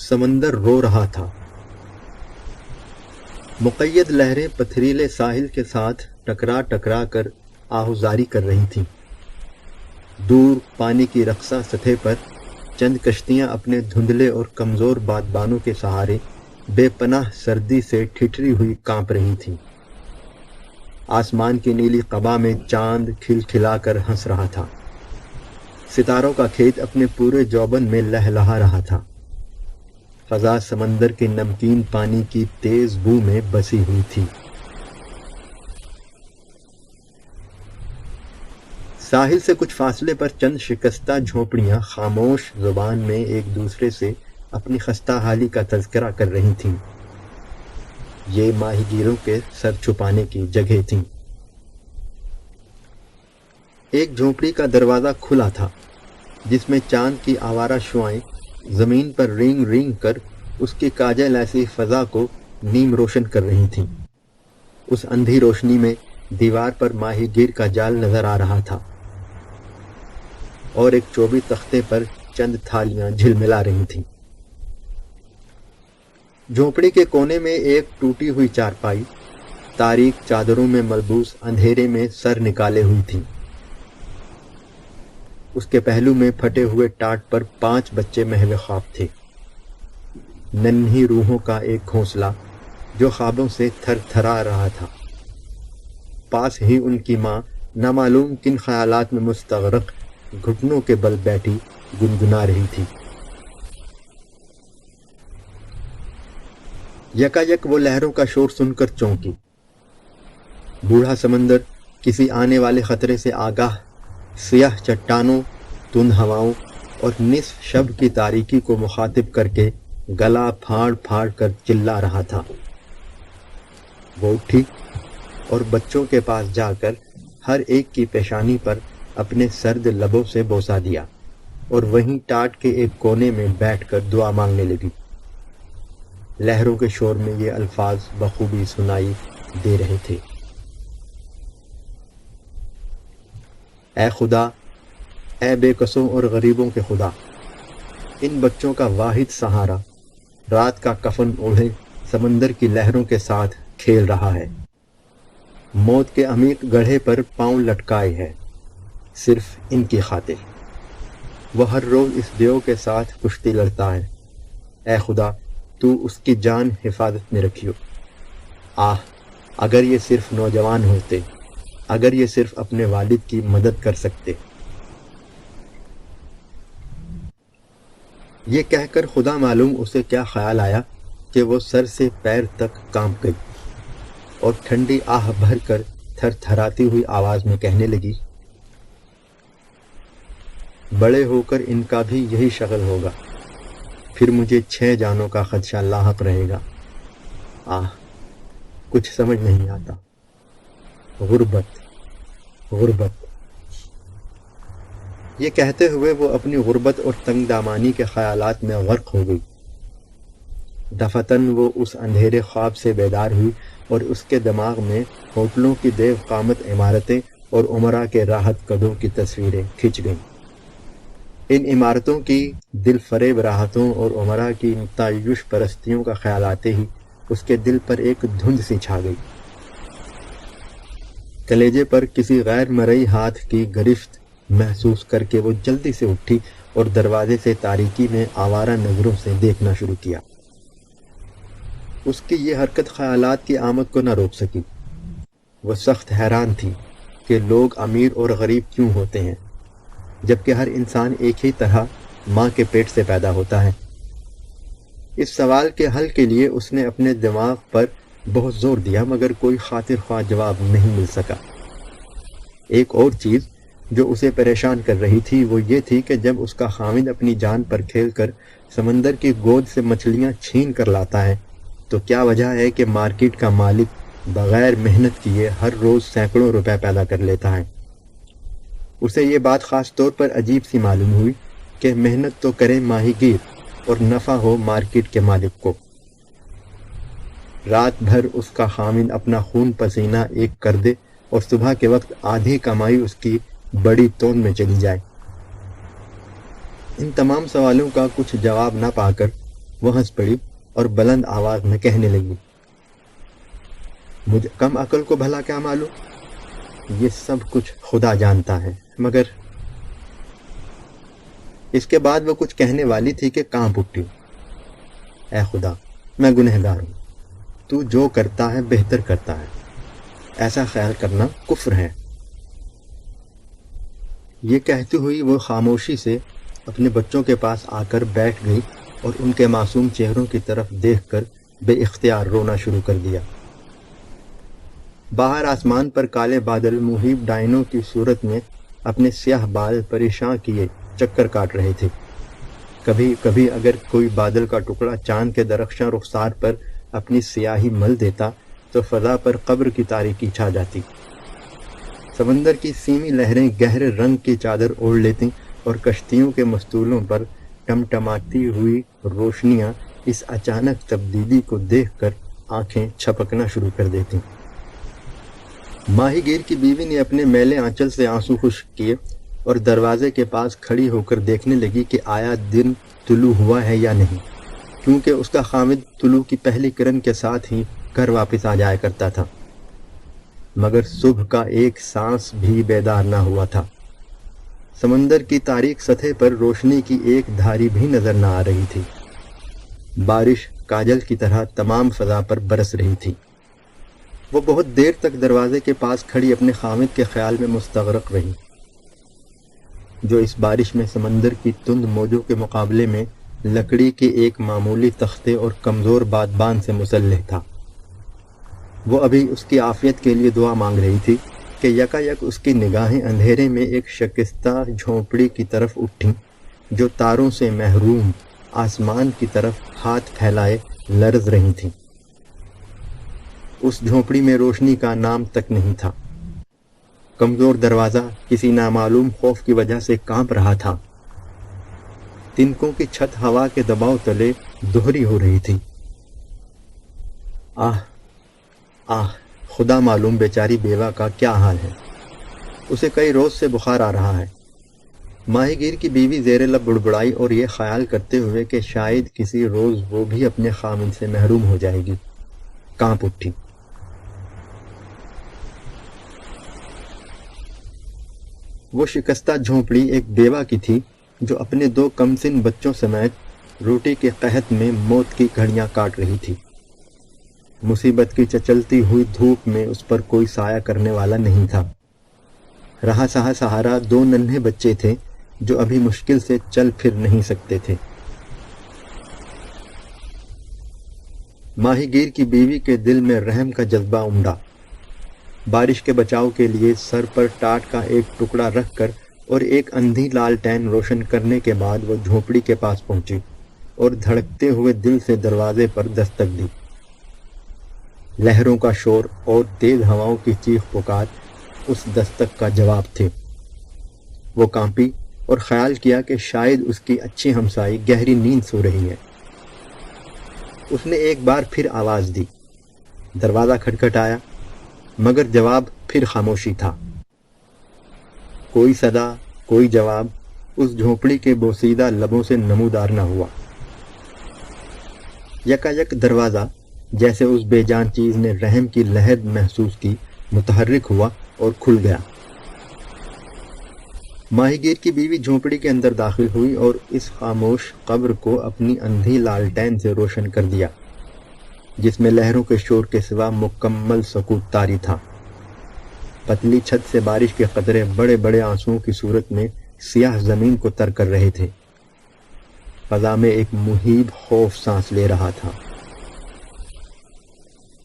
سمندر رو رہا تھا۔ مقید لہریں پتھریلے ساحل کے ساتھ ٹکرا ٹکرا کر آہوزاری کر رہی تھیں۔ دور پانی کی رقصہ سطح پر چند کشتیاں اپنے دھندلے اور کمزور بادبانوں کے سہارے بے پناہ سردی سے ٹھٹری ہوئی کانپ رہی تھیں۔ آسمان کی نیلی قبا میں چاند کھل کھلا کر ہنس رہا تھا۔ ستاروں کا کھیت اپنے پورے جوبن میں لہلہا رہا تھا۔ فضا سمندر کے نمکین پانی کی تیز بو میں بسی ہوئی تھی۔ ساحل سے کچھ فاصلے پر چند شکستہ جھونپڑیاں خاموش زبان میں ایک دوسرے سے اپنی خستہ حالی کا تذکرہ کر رہی تھیں۔ یہ ماہی گیروں کے سر چھپانے کی جگہ تھیں۔ ایک جھونپڑی کا دروازہ کھلا تھا جس میں چاند کی آوارہ شعاعیں زمین پر رینگ رینگ کر اس کی کاجل ایسی فضا کو نیم روشن کر رہی تھیں۔ اس اندھی روشنی میں دیوار پر ماہی گیر کا جال نظر آ رہا تھا اور ایک چوبی تختے پر چند تھالیاں جھلملا رہی تھیں۔ جھونپڑی کے کونے میں ایک ٹوٹی ہوئی چارپائی تاریک چادروں میں ملبوس اندھیرے میں سر نکالے ہوئی تھی۔ اس کے پہلو میں پھٹے ہوئے ٹاٹ پر 5 بچے محو خواب تھے۔ ننھی روحوں کا ایک گھونسلہ جو خوابوں سے تھر تھرا رہا تھا۔ پاس ہی ان کی ماں نامعلوم کن خیالات میں مستغرق گھٹنوں کے بل بیٹھی گنگنا رہی تھی۔ یکایک وہ لہروں کا شور سن کر چونکی۔ بوڑھا سمندر کسی آنے والے خطرے سے آگاہ سیاہ چٹانوں، تند ہواؤں اور نصف شب کی تاریکی کو مخاطب کر کے گلا پھاڑ پھاڑ کر چلا رہا تھا۔ وہ اٹھی اور بچوں کے پاس جا کر ہر ایک کی پیشانی پر اپنے سرد لبوں سے بوسہ دیا اور وہیں ٹاٹ کے ایک کونے میں بیٹھ کر دعا مانگنے لگی۔ لہروں کے شور میں یہ الفاظ بخوبی سنائی دے رہے تھے۔ اے خدا، اے بے کسوں اور غریبوں کے خدا، ان بچوں کا واحد سہارا رات کا کفن اوڑھے سمندر کی لہروں کے ساتھ کھیل رہا ہے۔ موت کے عمیق گڑھے پر پاؤں لٹکائے ہے صرف ان کی خاطر۔ وہ ہر روز اس دیو کے ساتھ کشتی لڑتا ہے۔ اے خدا، تو اس کی جان حفاظت میں رکھیو۔ اگر یہ صرف نوجوان ہوتے، اگر یہ صرف اپنے والد کی مدد کر سکتے۔ یہ کہہ کر خدا معلوم اسے کیا خیال آیا کہ وہ سر سے پیر تک کانپ گئی اور ٹھنڈی آہ بھر کر تھر تھراتی ہوئی آواز میں کہنے لگی، بڑے ہو کر ان کا بھی یہی شغل ہوگا، پھر مجھے 6 جانوں کا خدشہ لاحق رہے گا۔ کچھ سمجھ نہیں آتا۔ غربت، غربت۔ یہ کہتے ہوئے وہ اپنی غربت اور تنگ دامانی کے خیالات میں غرق ہو گئی۔ دفتن وہ اس اندھیرے خواب سے بیدار ہوئی اور اس کے دماغ میں ہوٹلوں کی دیو قامت عمارتیں اور عمرا کے راحت قدوں کی تصویریں کھنچ گئیں۔ ان عمارتوں کی دل فریب راحتوں اور عمرا کی تعیش پرستیوں کا خیال آتے ہی اس کے دل پر ایک دھند سی چھا گئی۔ کلیجے پر کسی غیر مرئی ہاتھ کی گرفت محسوس کر کے وہ جلدی سے اٹھی اور دروازے سے تاریکی میں آوارہ نظروں سے دیکھنا شروع کیا۔ اس کی یہ حرکت خیالات کی آمد کو نہ روک سکی۔ وہ سخت حیران تھی کہ لوگ امیر اور غریب کیوں ہوتے ہیں جبکہ ہر انسان ایک ہی طرح ماں کے پیٹ سے پیدا ہوتا ہے۔ اس سوال کے حل کے لیے اس نے اپنے دماغ پر بہت زور دیا مگر کوئی خاطر خواہ جواب نہیں مل سکا۔ ایک اور چیز جو اسے پریشان کر رہی تھی وہ یہ تھی کہ جب اس کا خاوند اپنی جان پر کھیل کر سمندر کی گود سے مچھلیاں چھین کر لاتا ہے تو کیا وجہ ہے کہ مارکیٹ کا مالک بغیر محنت کیے ہر روز سینکڑوں روپے پیدا کر لیتا ہے۔ اسے یہ بات خاص طور پر عجیب سی معلوم ہوئی کہ محنت تو کرے ماہی گیر اور نفع ہو مارکیٹ کے مالک کو۔ رات بھر اس کا خاوند اپنا خون پسینہ ایک کر دے اور صبح کے وقت آدھی کمائی اس کی بڑی تون میں چلی جائے۔ ان تمام سوالوں کا کچھ جواب نہ پا کر وہ ہنس پڑی اور بلند آواز میں کہنے لگی، مجھے کم عقل کو بھلا کیا معلوم، یہ سب کچھ خدا جانتا ہے، مگر اس کے بعد وہ کچھ کہنے والی تھی کہ کانپ اٹھی۔ اے خدا، میں گنہگار ہوں، تو جو کرتا ہے بہتر کرتا ہے، ایسا خیال کرنا کفر ہے۔ یہ کہتی ہوئی وہ خاموشی سے اپنے بچوں کے پاس آ کر بیٹھ گئی اور ان کے معصوم چہروں کی طرف دیکھ کر بے اختیار رونا شروع کر دیا۔ باہر آسمان پر کالے بادل مہیب ڈائنوں کی صورت میں اپنے سیاہ بال پریشان کیے چکر کاٹ رہے تھے۔ کبھی کبھی اگر کوئی بادل کا ٹکڑا چاند کے درخشاں رخسار پر اپنی سیاہی مل دیتا تو فضا پر قبر کی تاریکی چھا جاتی۔ سمندر کی سیمی لہریں گہرے رنگ کی چادر اوڑھ لیتیں اور کشتیوں کے مستولوں پر ٹمٹماتی ہوئی روشنیاں اس اچانک تبدیلی کو دیکھ کر آنکھیں چھپکنا شروع کر دیتیں۔ ماہی گیر کی بیوی نے اپنے میلے آنچل سے آنسو خشک کیے اور دروازے کے پاس کھڑی ہو کر دیکھنے لگی کہ آیا دن طلوع ہوا ہے یا نہیں، کیونکہ اس کا خامد طلوع کی پہلی کرن کے ساتھ ہی گھر واپس آ جایا کرتا تھا، مگر صبح کا ایک سانس بھی بیدار نہ ہوا تھا۔ سمندر کی تاریک سطح پر روشنی کی ایک دھاری بھی نظر نہ آ رہی تھی۔ بارش کاجل کی طرح تمام فضا پر برس رہی تھی۔ وہ بہت دیر تک دروازے کے پاس کھڑی اپنے خامد کے خیال میں مستغرق رہی، جو اس بارش میں سمندر کی تند موجوں کے مقابلے میں لکڑی کے ایک معمولی تختے اور کمزور بادبان سے مسلح تھا۔ وہ ابھی اس کی عافیت کے لیے دعا مانگ رہی تھی کہ یکا یک اس کی نگاہیں اندھیرے میں ایک شکستہ جھونپڑی کی طرف اٹھیں جو تاروں سے محروم آسمان کی طرف ہاتھ پھیلائے لرز رہی تھیں۔ اس جھونپڑی میں روشنی کا نام تک نہیں تھا۔ کمزور دروازہ کسی نامعلوم خوف کی وجہ سے کانپ رہا تھا۔ تنکوں کی چھت ہوا کے دباؤ تلے دوہری ہو رہی تھی۔ آہ آہ، خدا معلوم بیچاری بیوہ کا کیا حال ہے، اسے کئی روز سے بخار آ رہا ہے۔ ماہی گیر کی بیوی زیر لب بڑبڑائی اور یہ خیال کرتے ہوئے کہ شاید کسی روز وہ بھی اپنے خامد سے محروم ہو جائے گی، کانپ اٹھی۔ وہ شکستہ جھونپڑی ایک بیوہ کی تھی جو اپنے 2 کمسن بچوں سمیت روٹی کے قحط میں موت کی گھڑیاں کاٹ رہی تھی۔ مصیبت کی چچلتی ہوئی دھوپ میں اس پر کوئی سایہ کرنے والا نہیں تھا۔ رہا سہا سہارا 2 ننھے بچے تھے جو ابھی مشکل سے چل پھر نہیں سکتے تھے۔ ماہی گیر کی بیوی کے دل میں رحم کا جذبہ امڑا۔ بارش کے بچاؤ کے لیے سر پر ٹاٹ کا ایک ٹکڑا رکھ کر اور ایک اندھی لالٹین روشن کرنے کے بعد وہ جھونپڑی کے پاس پہنچی اور دھڑکتے ہوئے دل سے دروازے پر دستک دی۔ لہروں کا شور اور تیز ہواؤں کی چیخ پکار اس دستک کا جواب تھے۔ وہ کانپی اور خیال کیا کہ شاید اس کی اچھی ہمسائی گہری نیند سو رہی ہے۔ اس نے ایک بار پھر آواز دی۔ دروازہ کھٹکھٹایا، مگر جواب پھر خاموشی تھا۔ کوئی صدا، کوئی جواب اس جھونپڑی کے بوسیدہ لبوں سے نمودار نہ ہوا۔ یکا یک دروازہ، جیسے اس بے جان چیز نے رحم کی لہر محسوس کی، متحرک ہوا اور کھل گیا۔ ماہی گیر کی بیوی جھونپڑی کے اندر داخل ہوئی اور اس خاموش قبر کو اپنی اندھی لالٹین سے روشن کر دیا، جس میں لہروں کے شور کے سوا مکمل سکوت طاری تھا۔ پتلی چھت سے بارش کے قطرے بڑے بڑے آنسوؤں کی صورت میں سیاہ زمین کو تر کر رہے تھے۔ فضا میں ایک مہیب خوف سانس لے رہا تھا۔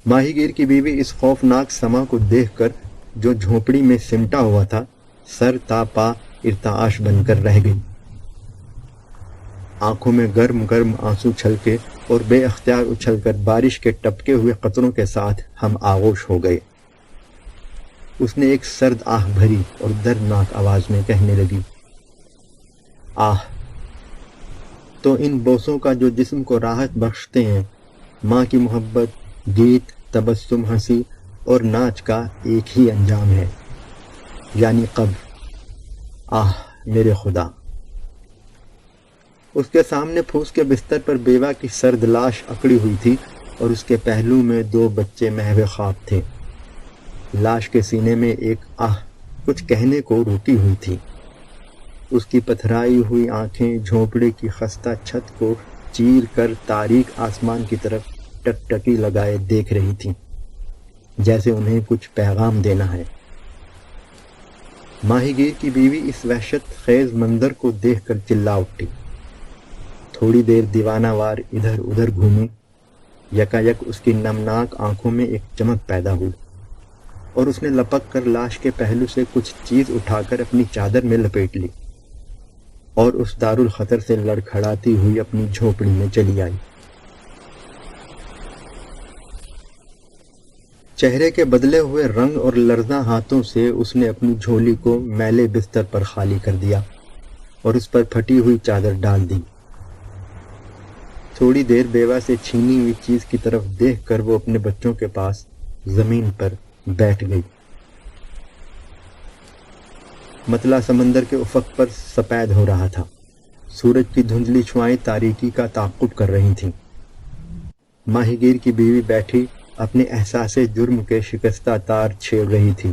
ماہی گیر کی بیوی اس خوفناک سما کو دیکھ کر جو جھونپڑی میں سمٹا ہوا تھا، سر تا پا ارتعاش بن کر رہ گئی۔ آنکھوں میں گرم گرم آنسو چھلکے اور بے اختیار اچھل کر بارش کے ٹپکے ہوئے قطروں کے ساتھ ہم آغوش ہو گئے۔ اس نے ایک سرد آہ بھری اور دردناک آواز میں کہنے لگی، آہ! تو ان بوسوں کا جو جسم کو راحت بخشتے ہیں، ماں کی محبت، گیت، تبسم، ہنسی اور ناچ کا ایک ہی انجام ہے، یعنی قبر۔ آہ میرے خدا! اس کے سامنے پھوس کے بستر پر بیوہ کی سرد لاش اکڑی ہوئی تھی اور اس کے پہلو میں 2 بچے محو خواب تھے۔ لاش کے سینے میں ایک آہ کچھ کہنے کو روکی ہوئی تھی۔ اس کی پتھرائی ہوئی آنکھیں جھونپڑے کی خستہ چھت کو چیر کر تاریک آسمان کی طرف ٹکٹکی لگائے دیکھ رہی تھیں، جیسے انہیں کچھ پیغام دینا ہے۔ ماہی گیر کی بیوی اس وحشت خیز منظر کو دیکھ کر چلا اٹھی۔ تھوڑی دیر دیوانہ وار ادھر ادھر گھومی، یکایک اس کی نمناک آنکھوں میں ایک چمک پیدا ہوئی اور اس نے لپک کر لاش کے پہلو سے کچھ چیز اٹھا کر اپنی چادر میں لپیٹ لی اور اس دارالخطر سے لڑکھڑاتی ہوئی اپنی جھونپڑی میں چلی آئی۔ چہرے کے بدلے ہوئے رنگ اور لرزاں ہاتھوں سے اس نے اپنی جھولی کو میلے بستر پر خالی کر دیا اور اس پر پھٹی ہوئی چادر ڈال دی۔ تھوڑی دیر بیوہ سے چھینی ہوئی چیز کی طرف دیکھ کر وہ اپنے بچوں کے پاس زمین پر بیٹھ گئی۔ متلا سمندر کے افق پر سپید ہو رہا تھا۔ سورج کی دھندلی چھوائیں تاریکی کا تعاقب کر رہی تھیں۔ ماہی گیر کی بیوی بیٹھی اپنے احساس جرم کے شکستہ تار چھیڑ رہی تھی۔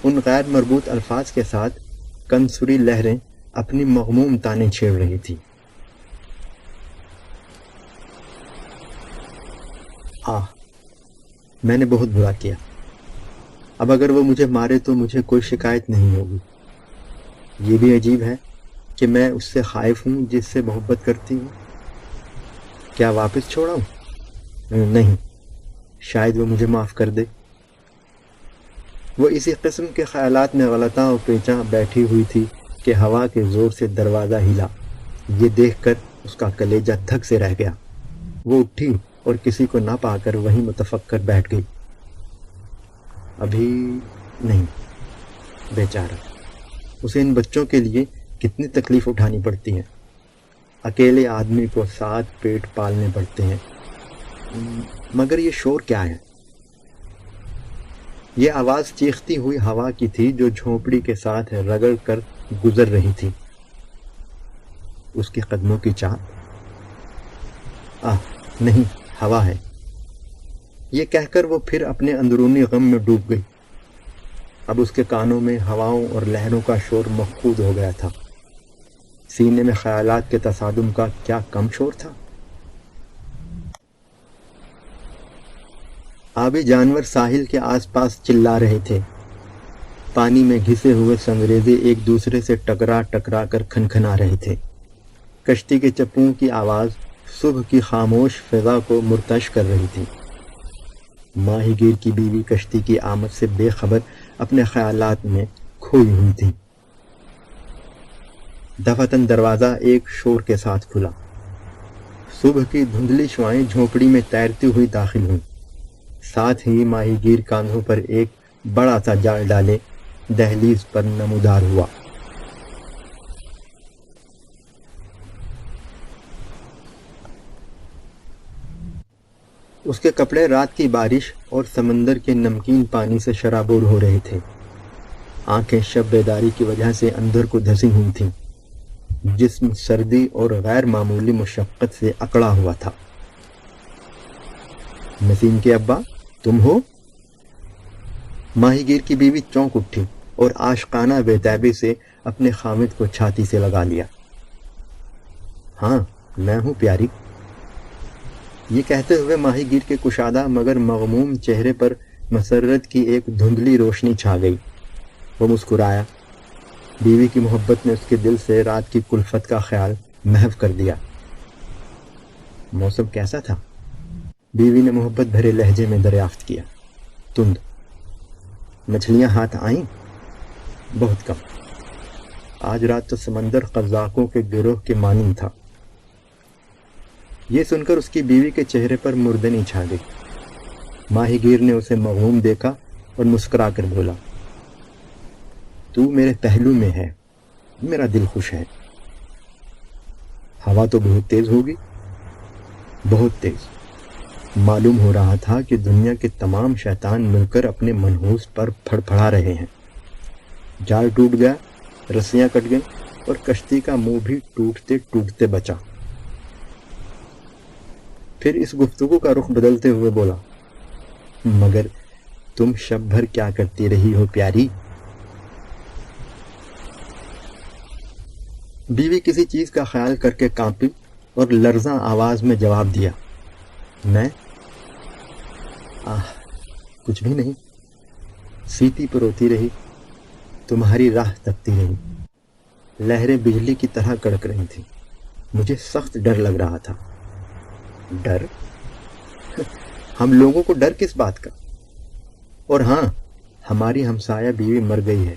ان غیر مربوط الفاظ کے ساتھ کنسوری لہریں اپنی مغموم تانیں چھیڑ رہی تھی۔ میں نے بہت برا کیا۔ اب اگر وہ مجھے مارے تو مجھے کوئی شکایت نہیں ہوگی۔ یہ بھی عجیب ہے کہ میں اس سے خائف ہوں جس سے محبت کرتی ہوں۔ کیا واپس چھوڑاؤں؟ نہیں، شاید وہ مجھے معاف کر دے۔ وہ اسی قسم کے خیالات میں غلطاں اور پیچاں بیٹھی ہوئی تھی کہ ہوا کے زور سے دروازہ ہلا۔ یہ دیکھ کر اس کا کلیجہ دھک سے رہ گیا۔ وہ اٹھی اور کسی کو نہ پا کر وہیں متفکر بیٹھ گئی۔ ابھی نہیں، بیچارہ، اسے ان بچوں کے لیے کتنی تکلیف اٹھانی پڑتی ہے۔ اکیلے آدمی کو 7 پیٹ پالنے پڑتے ہیں۔ مگر یہ شور کیا ہے؟ یہ آواز چیختی ہوئی ہوا کی تھی جو جھونپڑی کے ساتھ رگڑ کر گزر رہی تھی۔ اس کے قدموں کی چاپ۔ نہیں، ہوا ہے۔ یہ کہہ کر وہ پھر اپنے اندرونی غم میں ڈوب گئی۔ اب اس کے کانوں میں ہواؤں اور لہروں کا شور مفقود ہو گیا تھا۔ سینے میں خیالات کے تصادم کا کیا کم شور تھا۔ آبی جانور ساحل کے آس پاس چلا رہے تھے۔ پانی میں گھسے ہوئے سنگریزے ایک دوسرے سے ٹکرا ٹکرا کر کھنکھنا رہے تھے۔ کشتی کے چپوں کی آواز صبح کی خاموش فضا کو مرتعش کر رہی تھی۔ ماہی گیر کی بیوی کشتی کی آمد سے بے خبر اپنے خیالات میں کھوئی ہوئی تھی۔ دفعتاً دروازہ ایک شور کے ساتھ کھلا۔ صبح کی دھندلی شعائیں جھونپڑی میں تیرتی ہوئی داخل ہوئیں۔ ساتھ ہی ماہی گیر کاندھوں پر ایک بڑا سا جال ڈالے دہلیز پر نمودار ہوا۔ اس کے کپڑے رات کی بارش اور سمندر کے نمکین پانی سے شرابور ہو رہے تھے۔ آنکھیں شب بیداری کی وجہ سے اندر کو دھسی ہوئی تھیں۔ جسم سردی اور غیر معمولی مشقت سے اکڑا ہوا تھا۔ نسیم کے ابا، تم ہو؟ ماہی گیر کی بیوی چونک اٹھی اور عاشقانہ بے-تابی سے اپنے خامد کو چھاتی سے لگا لیا۔ ہاں، میں ہوں پیاری۔ یہ کہتے ہوئے ماہی گیر کے کشادہ مگر مغموم چہرے پر مسرت کی ایک دھندلی روشنی چھا گئی۔ وہ مسکرایا۔ بیوی کی محبت نے اس کے دل سے رات کی کلفت کا خیال محو کر دیا۔ موسم کیسا تھا؟ بیوی نے محبت بھرے لہجے میں دریافت کیا۔ تند۔ مچھلیاں ہاتھ آئیں؟ بہت کم۔ آج رات تو سمندر قزاقوں کے گروہ کے مانند تھا۔ یہ سن کر اس کی بیوی کے چہرے پر مردنی چھا گئی۔ ماہی گیر نے اسے مغموم دیکھا اور مسکرا کر بولا، تو میرے پہلو میں ہے، میرا دل خوش ہے۔ ہوا تو بہت تیز ہوگی؟ بہت تیز۔ معلوم ہو رہا تھا کہ دنیا کے تمام شیطان مل کر اپنے منحوس پر پھڑ پھڑا رہے ہیں۔ جال ٹوٹ گیا، رسیاں کٹ گئیں، اور کشتی کا منہ بھی ٹوٹتے ٹوٹتے بچا۔ پھر اس گفتگو کا رخ بدلتے ہوئے بولا، مگر تم شب بھر کیا کرتی رہی ہو پیاری؟ بیوی کسی چیز کا خیال کر کے کانپی اور لرزاں آواز میں جواب دیا، میں کچھ بھی نہیں، سیتی پر روتی رہی، تمہاری راہ تکتی رہی۔ لہریں بجلی کی طرح کڑک رہی تھیں، مجھے سخت ڈر لگ رہا تھا۔ ڈر؟ ہم لوگوں کو ڈر کس بات کا؟ اور ہاں، ہماری ہمسایہ بیوی مر گئی ہے،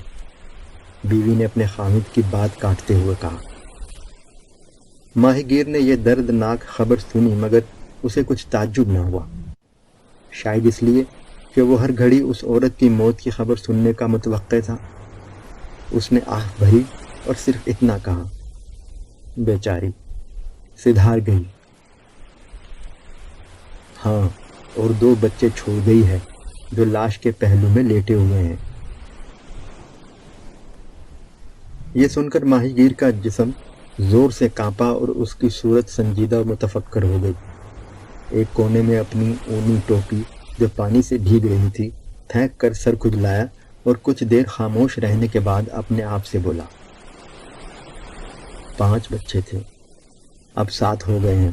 بیوی نے اپنے خامد کی بات کاٹتے ہوئے کہا۔ ماہی گیر نے یہ دردناک خبر سنی مگر اسے کچھ تعجب نہ ہوا، شاید اس لیے کہ وہ ہر گھڑی اس عورت کی موت کی خبر سننے کا متوقع تھا۔ اس نے آہ بھری اور صرف اتنا کہا، بیچاری سدھار گئی۔ ہاں، اور 2 بچے چھوڑ گئی ہے جو لاش کے پہلو میں لیٹے ہوئے ہیں۔ یہ سن کر ماہی گیر کا جسم زور سے کانپا اور اس کی صورت سنجیدہ اور متفکر ہو گئی۔ ایک کونے میں اپنی اونی ٹوپی جو پانی سے بھیگ رہی تھی پھینک کر سر کھجلایا اور کچھ دیر خاموش رہنے کے بعد اپنے آپ سے بولا، 5 بچے تھے، اب 7 ہو گئے ہیں۔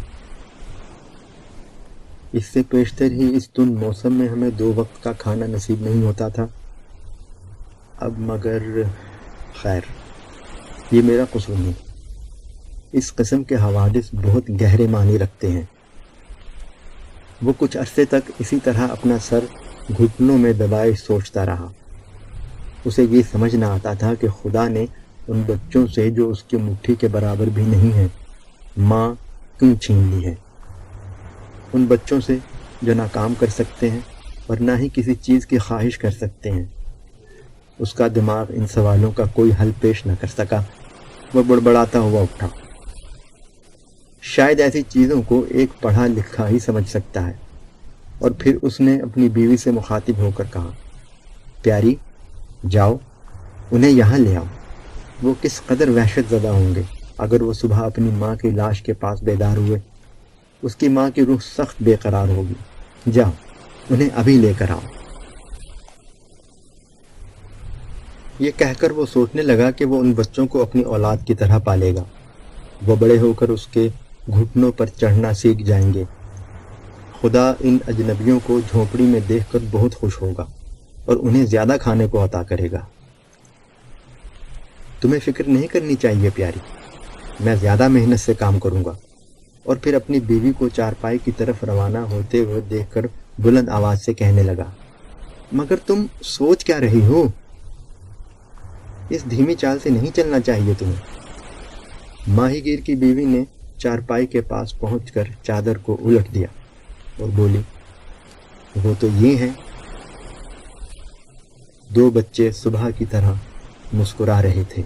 اس سے پیشتر ہی اس تند موسم میں ہمیں 2 وقت کا کھانا نصیب نہیں ہوتا تھا۔ اب مگر خیر، یہ میرا قصور نہیں۔ اس قسم کے حوادث بہت گہرے معنی رکھتے ہیں۔ وہ کچھ عرصے تک اسی طرح اپنا سر گھٹنوں میں دبائے سوچتا رہا۔ اسے یہ سمجھ نہ آتا تھا کہ خدا نے ان بچوں سے جو اس کی مٹھی کے برابر بھی نہیں ہیں ماں کیوں چھین لی ہے، ان بچوں سے جو نہ کام کر سکتے ہیں اور نہ ہی کسی چیز کی خواہش کر سکتے ہیں۔ اس کا دماغ ان سوالوں کا کوئی حل پیش نہ کر سکا۔ وہ بڑبڑاتا ہوا اٹھا۔ شاید ایسی چیزوں کو ایک پڑھا لکھا ہی سمجھ سکتا ہے، اور پھر اس نے اپنی بیوی سے مخاطب ہو کر کہا، پیاری جاؤ انہیں یہاں لے آؤ۔ وہ کس قدر وحشت زدہ ہوں گے اگر وہ صبح اپنی ماں کی لاش کے پاس بیدار ہوئے۔ اس کی ماں کی روح سخت بے قرار ہوگی۔ جاؤ انہیں ابھی لے کر آؤ۔ یہ کہہ کر وہ سوچنے لگا کہ وہ ان بچوں کو اپنی اولاد کی طرح پالے گا۔ وہ بڑے ہو کر اس کے گھٹنوں پر چڑھنا سیکھ جائیں گے۔ خدا ان اجنبیوں کو جھونپڑی میں دیکھ کر بہت خوش ہوگا اور انہیں زیادہ کھانے کو عطا کرے گا۔ تمہیں فکر نہیں کرنی چاہیے پیاری، میں زیادہ محنت سے کام کروں گا۔ اور پھر اپنی بیوی کو چارپائی کی طرف روانہ ہوتے ہوئے دیکھ کر بلند آواز سے کہنے لگا، مگر تم سوچ کیا رہی ہو؟ اس دھیمی چال سے نہیں چلنا چاہیے تمہیں۔ ماہی گیر کی بیوی نے چارپائی کے پاس پہنچ کر چادر کو الٹ دیا اور بولی، وہ تو یہ ہیں۔ 2 بچے صبح کی طرح مسکرا رہے تھے۔